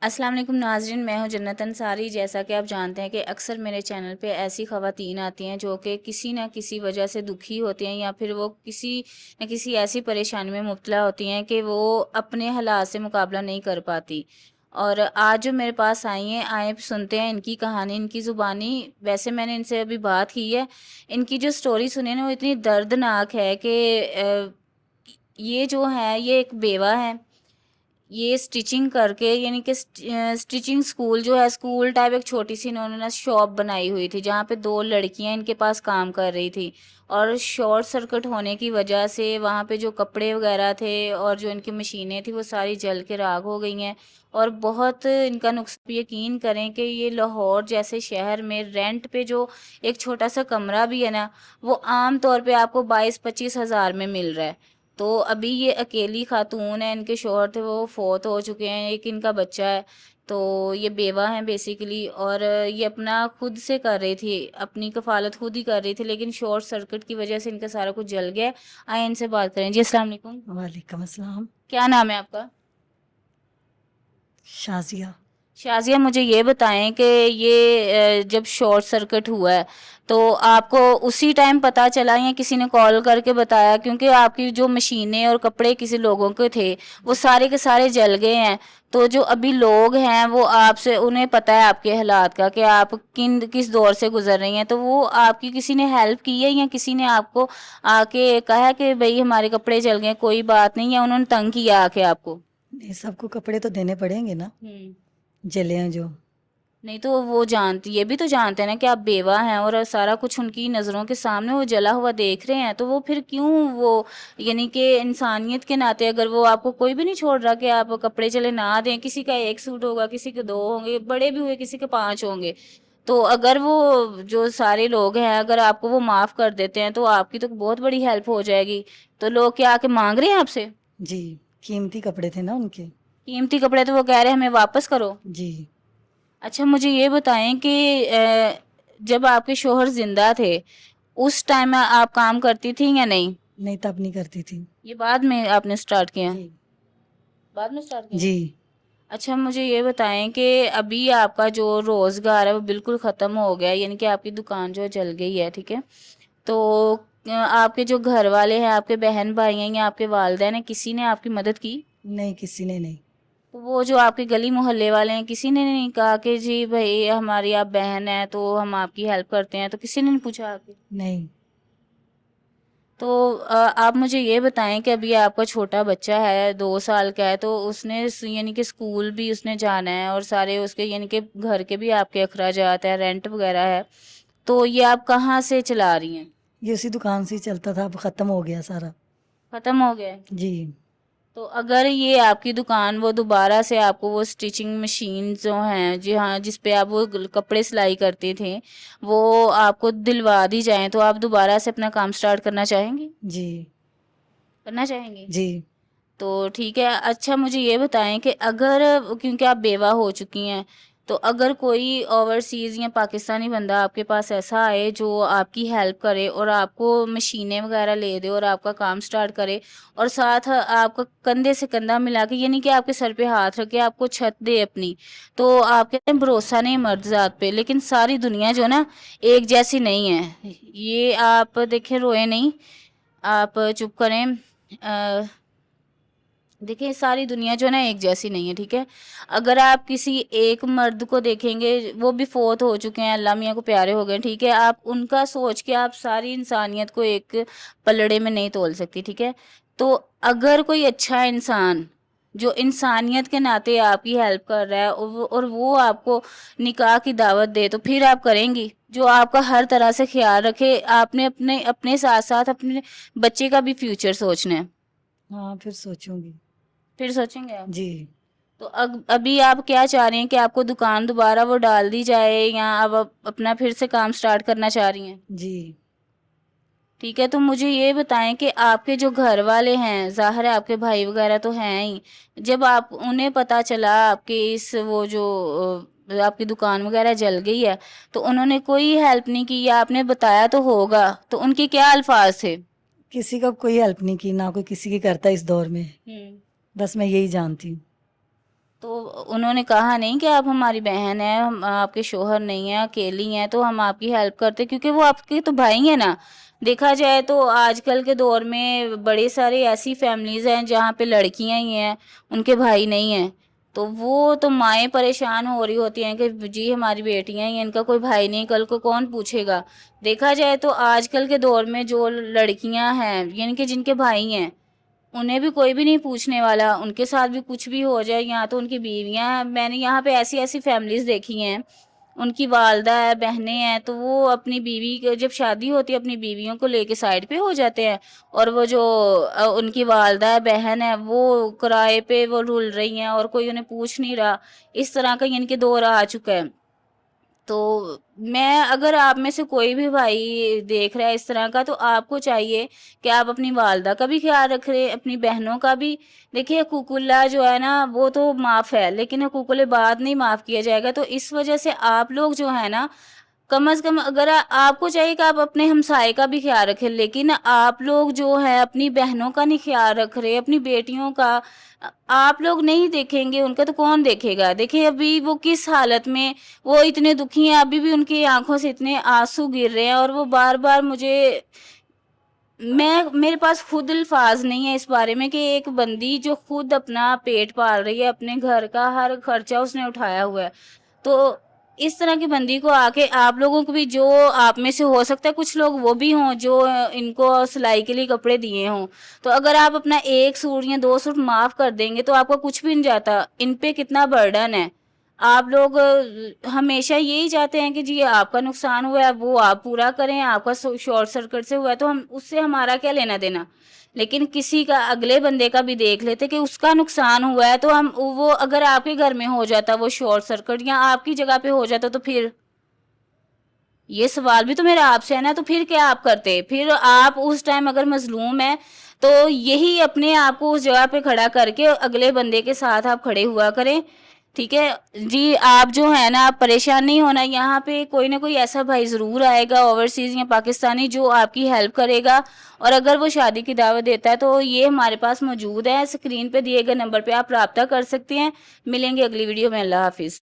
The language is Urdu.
السلام علیکم ناظرین، میں ہوں جنت انصاری۔ جیسا کہ آپ جانتے ہیں کہ اکثر میرے چینل پہ ایسی خواتین آتی ہیں جو کہ کسی نہ کسی وجہ سے دکھی ہوتی ہیں، یا پھر وہ کسی نہ کسی ایسی پریشانی میں مبتلا ہوتی ہیں کہ وہ اپنے حالات سے مقابلہ نہیں کر پاتی۔ اور آج جو میرے پاس آئی ہیں، آئیں سنتے ہیں ان کی کہانی، ان کی زبانی۔ ویسے میں نے ان سے ابھی بات کی ہے، ان کی جو سٹوری سنی نا وہ اتنی دردناک ہے کہ یہ جو ہے، یہ ایک بیوہ ہے۔ یہ سٹیچنگ کر کے، یعنی کہ سٹیچنگ سکول جو ہے، سکول ٹائپ ایک چھوٹی سی انہوں نے شاپ بنائی ہوئی تھی جہاں پہ دو لڑکیاں ان کے پاس کام کر رہی تھی، اور شارٹ سرکٹ ہونے کی وجہ سے وہاں پہ جو کپڑے وغیرہ تھے اور جو ان کی مشینیں تھیں وہ ساری جل کے راکھ ہو گئی ہیں۔ اور بہت ان کا نقصان، یقین کریں کہ یہ لاہور جیسے شہر میں رینٹ پہ جو ایک چھوٹا سا کمرہ بھی ہے نا، وہ عام طور پہ آپ کو 22-25 ہزار میں مل رہا ہے۔ تو ابھی یہ اکیلی خاتون ہے، ان کے شوہر تھے وہ فوت ہو چکے ہیں، ایک ان کا بچہ ہے، تو یہ بیوہ ہیں بیسیکلی۔ اور یہ اپنا خود سے کر رہی تھی، اپنی کفالت خود ہی کر رہی تھی، لیکن شارٹ سرکٹ کی وجہ سے ان کا سارا کچھ جل گیا۔ آئے ان سے بات کریں۔ جی السلام علیکم، وعلیکم السلام۔ کیا نام ہے آپ کا؟ شازیہ۔ شازیہ، مجھے یہ بتائیں کہ یہ جب شارٹ سرکٹ ہوا ہے تو آپ کو اسی ٹائم پتہ چلا یا کسی نے کال کر کے بتایا؟ کیونکہ آپ کی جو مشینیں اور کپڑے کسی لوگوں کے تھے وہ سارے کے سارے جل گئے ہیں، تو جو ابھی لوگ ہیں وہ آپ سے، انہیں پتہ ہے آپ کے حالات کا کہ آپ کس دور سے گزر رہی ہیں، تو وہ آپ کی کسی نے ہیلپ کی ہے یا کسی نے آپ کو آ کے کہا کہ بھئی ہمارے کپڑے جل گئے کوئی بات نہیں، یا انہوں نے تنگ کیا آ کے آپ کو؟ نہیں، سب کو کپڑے تو دینے پڑیں گے نا، ہوں۔ جلے ہیں جو۔ نہیں تو وہ جانتی، یہ بھی تو جانتے ہیں نا کہ آپ بیوہ ہیں، اور سارا کچھ ان کی نظروں کے سامنے وہ جلا ہوا دیکھ رہے ہیں، تو وہ پھر کیوں وہ، یعنی کہ انسانیت کے ناطے اگر وہ آپ کو کوئی بھی نہیں چھوڑ رہا کہ آپ کپڑے چلے نہ دیں، کسی کا ایک سوٹ ہوگا، کسی کے 2 ہوں گے، بڑے بھی ہوئے کسی کے 5 ہوں گے، تو اگر وہ جو سارے لوگ ہیں اگر آپ کو وہ معاف کر دیتے ہیں تو آپ کی تو بہت بڑی ہیلپ ہو جائے گی۔ تو لوگ کیا آ کے مانگ رہے ہیں آپ سے؟ جی، قیمتی کپڑے تھے نا ان کے۔ قیمتی کپڑے؟ تو وہ کہہ رہے ہیں ہمیں واپس کرو۔ جی۔ اچھا مجھے یہ بتائیں کہ جب آپ کے شوہر زندہ تھے اس ٹائم آپ کام کرتی تھی یا نہیں؟ نہیں، تب نہیں کرتی تھی۔ یہ بعد میں آپ نے سٹارٹ کیا؟ جی بعد میں سٹارٹ کیا؟ جی۔ اچھا مجھے یہ بتائیں کہ ابھی آپ کا جو روزگار ہے وہ بالکل ختم ہو گیا، یعنی کہ آپ کی دکان جو جل گئی ہے، ٹھیک ہے، تو آپ کے جو گھر والے ہیں، آپ کے بہن بھائی ہیں یا آپ کے والدین ہیں، کسی نے آپ کی مدد کی؟ نہیں، کسی نے نہیں۔ تو وہ جو آپ کے گلی محلے والے ہیں کسی نے نہیں کہا کہ جی بھائی ہماری آپ بہن ہیں تو ہم آپ کی ہیلپ کرتے ہیں؟ تو کسی نے نہیں پوچھا آپ کے؟ نہیں۔ تو آپ مجھے یہ بتائیں کہ ابھی آپ کا چھوٹا بچہ ہے، 2 سال کا ہے، تو اس نے یعنی کہ اسکول بھی اس نے جانا ہے، اور سارے اس کے یعنی کہ گھر کے بھی آپ کے اخراجات ہیں، رینٹ وغیرہ ہے، تو یہ آپ کہاں سے چلا رہی ہیں؟ یہ اسی دکان سے ہی چلتا تھا، اب ختم ہو گیا سارا۔ ختم ہو گیا ہے؟ جی۔ تو اگر یہ آپ کی دکان وہ دوبارہ سے آپ کو وہ سٹیچنگ مشین جو ہیں، جی ہاں، جس پہ آپ وہ کپڑے سلائی کرتے تھے، وہ آپ کو دلوا دی جائیں تو آپ دوبارہ سے اپنا کام سٹارٹ کرنا چاہیں گی؟ جی۔ کرنا چاہیں گی؟ جی۔ تو ٹھیک ہے۔ اچھا مجھے یہ بتائیں کہ اگر، کیونکہ آپ بیوہ ہو چکی ہیں، تو اگر کوئی اوورسیز یا پاکستانی بندہ آپ کے پاس ایسا آئے جو آپ کی ہیلپ کرے اور آپ کو مشینیں وغیرہ لے دے اور آپ کا کام سٹارٹ کرے، اور ساتھ آپ کا کندھے سے کندھا ملا کے، یعنی کہ آپ کے سر پہ ہاتھ رکھ کے آپ کو چھت دے اپنی، تو آپ کہتے ہیں بھروسہ نہیں مرد ذات پہ، لیکن ساری دنیا جو نا ایک جیسی نہیں ہے۔ یہ آپ دیکھیں، روئے نہیں، آپ چپ کریں۔ دیکھیں ساری دنیا جو ہے نا ایک جیسی نہیں ہے، ٹھیک ہے؟ اگر آپ کسی ایک مرد کو دیکھیں گے، وہ بھی فوت ہو چکے ہیں، اللہ میاں کو پیارے ہو گئے، ٹھیک ہے، آپ ان کا سوچ کے آپ ساری انسانیت کو ایک پلڑے میں نہیں تول سکتی، ٹھیک ہے؟ تو اگر کوئی اچھا انسان جو انسانیت کے ناطے آپ کی ہیلپ کر رہا ہے اور وہ آپ کو نکاح کی دعوت دے، تو پھر آپ کریں گی؟ جو آپ کا ہر طرح سے خیال رکھے، آپ نے اپنے ساتھ ساتھ اپنے بچے کا بھی فیوچر سوچنا ہے۔ ہاں، پھر سوچوں گی۔ پھر سوچیں گے آپ؟ جی۔ تو ابھی آپ کیا چاہ رہی ہیں کہ آپ کو دکان دوبارہ وہ ڈال دی جائے، یا آپ اپنا پھر سے کام سٹارٹ کرنا چاہ رہی ہیں؟ جی۔ ٹھیک ہے، تو مجھے یہ بتائیں کہ آپ کے جو گھر والے ہیں، ظاہر ہے آپ کے بھائی وغیرہ تو ہیں ہی، جب آپ انہیں پتا چلا آپ کے اس وہ جو آپ کی دکان وغیرہ جل گئی ہے، تو انہوں نے کوئی ہیلپ نہیں کی، یا آپ نے بتایا تو ہوگا، تو ان کے کیا الفاظ تھے؟ کسی کا کوئی ہیلپ نہیں کی، نہ کوئی کسی کی کرتا اس دور میں، بس میں یہی جانتی ہوں۔ تو انہوں نے کہا نہیں کہ آپ ہماری بہن ہیں، ہم آپ کے شوہر نہیں ہیں، اکیلی ہیں تو ہم آپ کی ہیلپ کرتے، کیونکہ وہ آپ کے تو بھائی ہیں نا۔ دیکھا جائے تو آج کل کے دور میں بڑے سارے ایسی فیملیز ہیں جہاں پہ لڑکیاں ہی ہیں، ان کے بھائی نہیں ہیں، تو وہ تو مائیں پریشان ہو رہی ہوتی ہیں کہ جی ہماری بیٹیاں ہی ہیں، ان کا کوئی بھائی نہیں، کل کو کون پوچھے گا۔ دیکھا جائے تو آج کل کے دور میں جو لڑکیاں ہیں یعنی کہ جن کے بھائی ہیں، انہیں بھی کوئی بھی نہیں پوچھنے والا، ان کے ساتھ بھی کچھ بھی ہو جائے، یہاں تو ان کی بیویاں ہیں، میں نے یہاں پہ ایسی ایسی فیملیز دیکھی ہیں، ان کی والدہ ہے، بہنیں ہیں، تو وہ اپنی بیوی جب شادی ہوتی ہے اپنی بیویوں کو لے کے سائڈ پہ ہو جاتے ہیں، اور وہ جو ان کی والدہ ہے، بہن ہے، وہ کرائے پہ وہ رول رہی ہیں اور کوئی انہیں پوچھ نہیں رہا۔ اس طرح کا ان کے دور آ چکا ہے۔ تو میں اگر آپ میں سے کوئی بھی بھائی دیکھ رہا ہے اس طرح کا، تو آپ کو چاہیے کہ آپ اپنی والدہ کا بھی خیال رکھیں، اپنی بہنوں کا بھی۔ دیکھیے حقوق اللہ جو ہے نا وہ تو معاف ہے، لیکن حقوق العباد نہیں معاف کیا جائے گا، تو اس وجہ سے آپ لوگ جو ہے نا کم از کم اگر آپ کو چاہیے کہ آپ اپنے ہمسائے کا بھی خیال رکھیں، لیکن آپ لوگ جو ہے اپنی بہنوں کا نہیں خیال رکھ رہے، اپنی بیٹیوں کا آپ لوگ نہیں دیکھیں گے، ان کا تو کون دیکھے گا؟ دیکھیں ابھی وہ کس حالت میں، وہ اتنے دکھی ہیں، ابھی بھی ان کی آنکھوں سے اتنے آنسو گر رہے ہیں، اور وہ بار بار مجھے، میرے پاس خود الفاظ نہیں ہے اس بارے میں کہ ایک بندی جو خود اپنا پیٹ پال رہی ہے، اپنے گھر کا ہر خرچہ اس نے اٹھایا ہوا ہے، تو اس طرح کی بندی کو آ کے آپ لوگوں کو بھی، جو آپ میں سے ہو سکتا ہے کچھ لوگ وہ بھی ہوں جو ان کو سلائی کے لیے کپڑے دیے ہوں، تو اگر آپ اپنا ایک سوٹ یا دو سوٹ معاف کر دیں گے تو آپ کا کچھ بھی نہیں جاتا، ان پہ کتنا برڈن ہے۔ آپ لوگ ہمیشہ یہی چاہتے ہیں کہ جی آپ کا نقصان ہوا ہے وہ آپ پورا کریں، آپ کا شارٹ سرکٹ سے ہوا ہے تو ہم اس سے ہمارا کیا لینا دینا، لیکن کسی کا اگلے بندے کا بھی دیکھ لیتے کہ اس کا نقصان ہوا ہے، تو ہم وہ اگر آپ کے گھر میں ہو جاتا وہ شارٹ سرکٹ یا آپ کی جگہ پہ ہو جاتا، تو پھر یہ سوال بھی تو میرا آپ سے ہے نا، تو پھر کیا آپ کرتے؟ پھر آپ اس ٹائم اگر مظلوم ہے تو یہی اپنے آپ کو اس جگہ پہ کھڑا کر کے اگلے بندے کے ساتھ آپ کھڑے ہوا کریں، ٹھیک ہے جی؟ آپ جو ہے نا آپ پریشان نہیں ہونا، یہاں پہ کوئی نہ کوئی ایسا بھائی ضرور آئے گا اوورسیز یا پاکستانی جو آپ کی ہیلپ کرے گا، اور اگر وہ شادی کی دعوت دیتا ہے تو یہ ہمارے پاس موجود ہے، اسکرین پہ دیے گئے نمبر پہ آپ رابطہ کر سکتے ہیں۔ ملیں گے اگلی ویڈیو میں، اللہ حافظ۔